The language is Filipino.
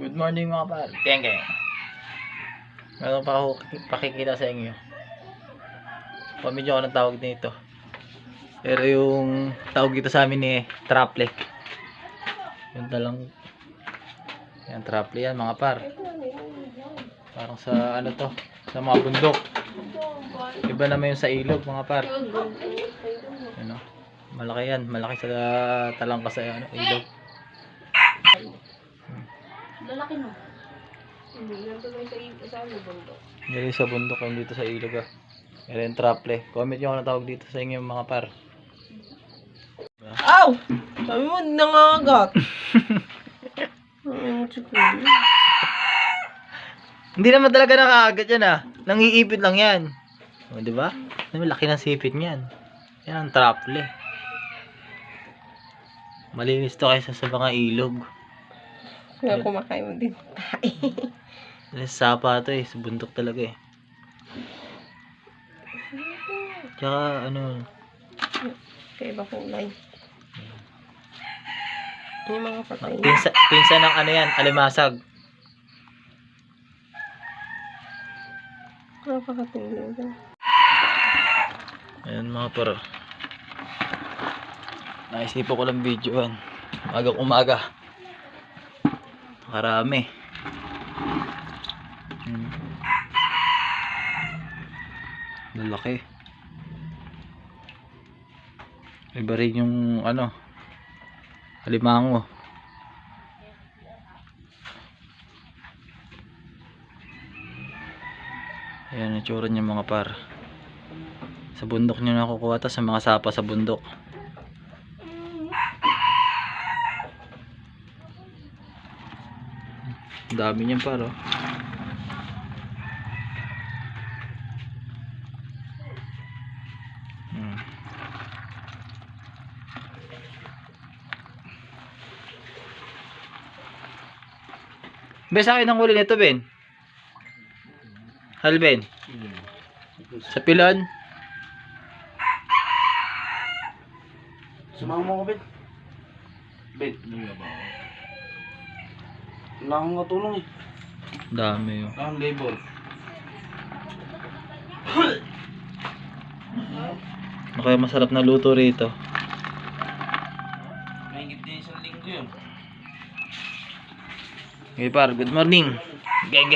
Good morning mga par. Geng. Meron pa ako pakikita sa inyo. Pamilya ko ng tawag nito. Pero yung tawag dito sa amin ni traple. Yun talang yan, traple yan mga par. Parang sa ano to, sa mga bundok. Iba naman yung sa ilog mga par. Ano? Malaki yan, malaki sa talangka sa ano, ilog. Lalaki no? Hindi, nandun sa bundok. Hindi sa bundok, hindi dito sa ilog ah. Meron yung traple. Comment nyo kung ano tawag dito sa inyo mga par. Aw! Sabi mo, nangangagat. Hindi naman talaga nakakagat yan ah. Nangiipit lang yan. O, diba? Laki ng sipit niyan. Yan ang traple. Malinis to kaysa sa mga ilog. Kaya kumakain mo din tayo. Sapa to eh. Sa bundok talaga eh. Tsaka ano. Kaya iba kulay. Yung mga patay. Pinsa ng ano yan. Alimasag. Napakatingin din. Ayan mga paro. Naisipan ko lang videoan. Umaga. Karami. Lalaki. Iba rin yung ano, alimango. Ayan ang tsura niya mga par. Sa bundok niya nakukuha to, sa mga sapa sa bundok. Dami niyan par oh. Bes, akin ang huli nito, Ben. Halben. Sa pilon. Sumama mo ko, Ben. Ben, wala akong katulong eh. Dami oh. Ang labor. Ano kaya masarap na luto rito? Mahigit din isang linggo yun. Okay par, good morning. Geng.